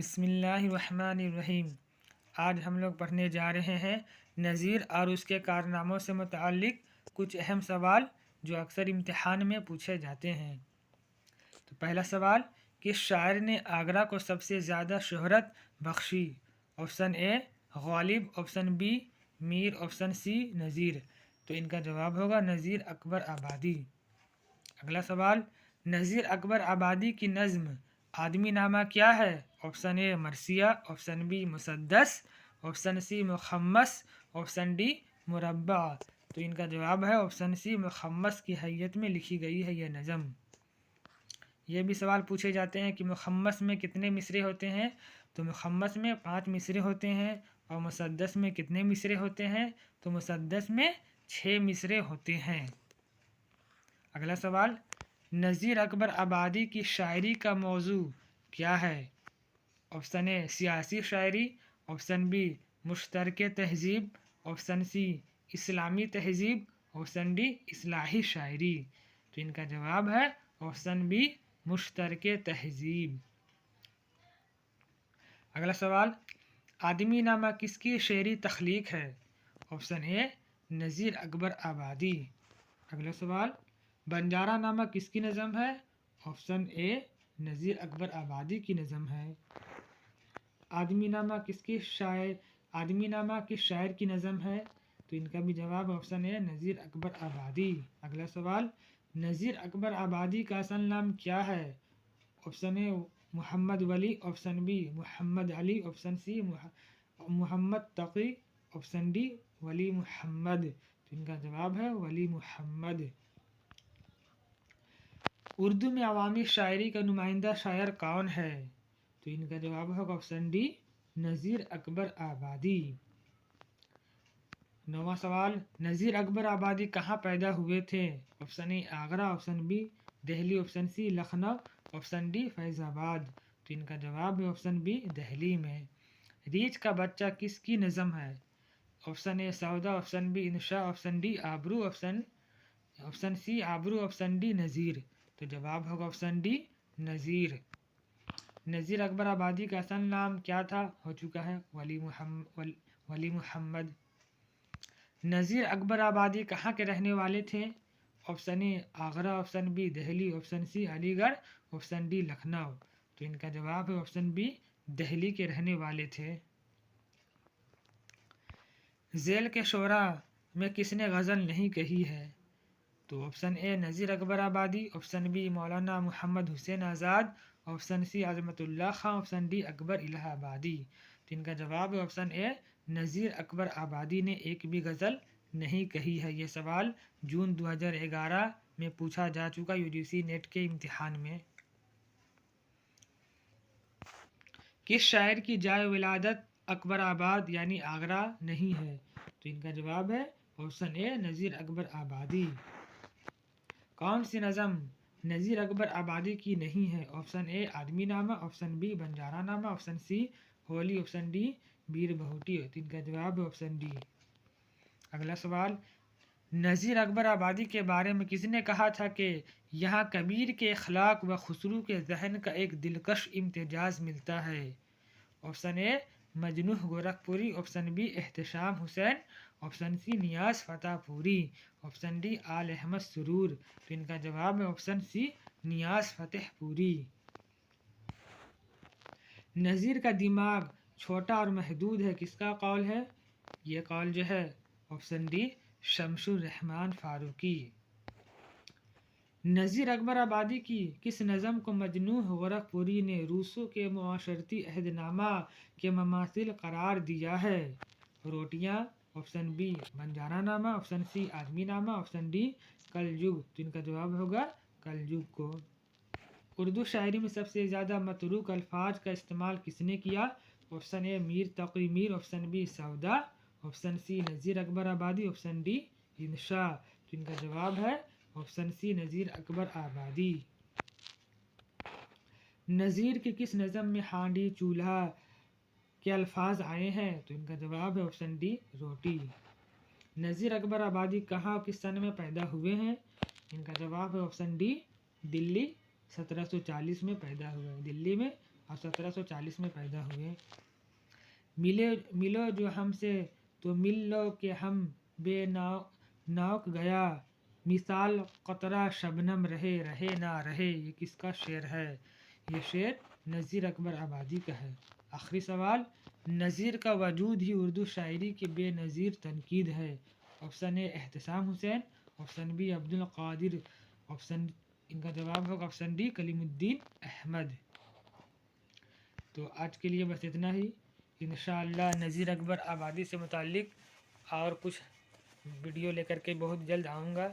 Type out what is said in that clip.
بسم اللہ الرحمن الرحیم۔ آج ہم لوگ پڑھنے جا رہے ہیں نذیر اور اس کے کارناموں سے متعلق کچھ اہم سوال جو اکثر امتحان میں پوچھے جاتے ہیں۔ تو پہلا سوال، کس شاعر نے آگرہ کو سب سے زیادہ شہرت بخشی؟ آپشن اے غالب، آپشن بی میر، آپشن سی نذیر۔ تو ان کا جواب ہوگا نذیر اکبر آبادی۔ اگلا سوال، نذیر اکبر آبادی کی نظم آدمی نامہ کیا ہے؟ آپشن اے مرثیہ، آپشن بی مسدس، آپشن سی مخمس، آپشن ڈی مربع۔ تو ان کا جواب ہے آپشن سی مخمس کی حیت میں لکھی گئی ہے یہ نظم۔ یہ بھی سوال پوچھے جاتے ہیں کہ مخمس میں کتنے مصرے ہوتے ہیں؟ تو مخمس میں 5 مصرے ہوتے ہیں، اور مسدس میں کتنے مصرے ہوتے ہیں؟ تو مسدس میں 6 مصرے ہوتے ہیں۔ اگلا سوال، نذیر اکبر آبادی کی شاعری کا موضوع کیا ہے؟ آپشن اے سیاسی شاعری، آپشن بی مشترکہ تہذیب، آپشن سی اسلامی تہذیب، آپشن ڈی اصلاحی شاعری۔ تو ان کا جواب ہے آپشن بی مشترکہ تہذیب۔ اگلا سوال، آدمی نامہ کس کی شعری تخلیق ہے؟ آپشن اے نذیر اکبر آبادی۔ اگلا سوال، بنجارہ نامہ کس کی نظم ہے؟ آپشن اے نذیر اکبر آبادی کی نظم ہے۔ آدمی نامہ کس شاعر کی نظم ہے؟ تو ان کا بھی جواب آپشن اے نذیر اکبر آبادی۔ اگلا سوال، نذیر اکبر آبادی کا اصل نام کیا ہے؟ آپشن اے محمد ولی، آپشن بی محمد علی، آپشن سی محمد تقی، آپشن ڈی ولی محمد۔ تو ان کا جواب ہے ولی محمد۔ اردو میں عوامی شاعری کا نمائندہ شاعر کون ہے؟ تو ان کا جواب ہوگا آپشن ڈی نذیر اکبر آبادی۔ 9واں سوال، نذیر اکبر آبادی کہاں پیدا ہوئے تھے؟ Option A Agra, option B Delhi, option C Lucknow, option D Faizabad. تو ان کا جواب ہے آپشن بی دہلی میں۔ ریچھ کا بچہ کس کی نظم ہے؟ آپشن اے سودا، آپشن بی انشا، آپشن ڈی آبرو، آپشن سی آبرو، آپشن ڈی نذیر۔ تو جواب ہوگا آپشن ڈی نذیر۔ نذیر اکبر آبادی کا اصل نام کیا تھا؟ ہو چکا ہے ولی محمد۔ نذیر اکبر آبادی کہاں کے رہنے والے تھے؟ Option A Agra, option B Delhi, option C Aligarh, option D Lucknow. تو ان کا جواب ہے آپشن بی دہلی کے رہنے والے تھے۔ ذیل کے شعراء میں کس نے غزل نہیں کہی ہے؟ تو آپشن اے نذیر اکبر آبادی، آپشن بی مولانا محمد حسین آزاد، آپشن سی عظمت اللہ خاں، آپشن ڈی اکبر الہ آبادی۔ تو ان کا جواب ہے آپشن اے نذیر اکبر آبادی نے ایک بھی غزل نہیں کہی ہے۔ یہ سوال جون 2011 میں پوچھا جا چکا UGC نیٹ کے امتحان میں۔ کس شاعر کی جائے ولادت اکبر آباد یعنی آگرہ نہیں ہے؟ تو ان کا جواب ہے آپشن اے نذیر اکبر آبادی۔ کون سی نظم نذیر اکبر آبادی کی نہیں ہے؟ آپشن اے آدمی نامہ، option B Banjara Nama, option C Holi, option D بیر بہوٹی۔ تو ان کا جواب ہے آپشن ڈی۔ اگلا سوال، نذیر اکبر آبادی کے بارے میں کس نے کہا تھا کہ یہاں کبیر کے اخلاق و خسرو کے ذہن کا ایک دلکش امتزاج ملتا ہے؟ آپشن اے مجنوں گورکھپوری، آپشن بی احتشام حسین، آپشن سی نیاز فتح پوری، آپشن ڈی آل احمد سرور۔ تو ان کا جواب ہے آپشن سی نیاز فتح پوری۔ نذیر کا دماغ چھوٹا اور محدود ہے، کس کا قول ہے؟ یہ قول جو ہے آپشن ڈی شمس الرحمن فاروقی۔ نذیر اکبر آبادی کی کس نظم کو مجنوں گورکھپوری نے روسوں کے معاشرتی عہد نامہ کے مماثل قرار دیا ہے؟ روٹیاں، option B Banjara Nama, option سی آدمی نامہ، آپشن ڈی کل یگ۔ تو ان کا جواب ہوگا کل یگ کو۔ اردو شاعری میں سب سے زیادہ متروک الفاظ کا استعمال کس نے کیا؟ آپشن اے میر تقی میر، آپشن بی سودا، آپشن سی نذیر اکبر آبادی، آپشن ڈی انشا۔ تو ان کا جواب ہے آپشن سی نذیر اکبر آبادی۔ نذیر کی کس نظم میں ہانڈی چولہا کے الفاظ آئے ہیں؟ تو ان کا جواب ہے آپشن ڈی روٹی۔ نذیر اکبر آبادی کہاں اور کس سن میں پیدا ہوئے ہیں؟ ان کا جواب ہے آپشن ڈی دلی 1740 میں پیدا ہوئے ہیں، دلی میں اور 1740 میں پیدا ہوئے۔ ملو جو ہم سے تو مل لو کہ ہم بے ناک گیا، مثال قطرہ شبنم رہے رہے نہ رہے۔ یہ کس کا شعر ہے؟ یہ شعر نذیر اکبر آبادی کا ہے۔ آخری سوال، نذیر کا وجود ہی اردو شاعری کی بے نظیر تنقید ہے۔ آپشن اے احتشام حسین، آپشن بی عبد القادر، ان کا جواب ہوگا آپشن ڈی کلیم الدین احمد۔ تو آج کے لیے بس اتنا ہی۔ انشاءاللہ نذیر اکبر آبادی سے متعلق اور کچھ ویڈیو لے کر کے بہت جلد آؤں گا۔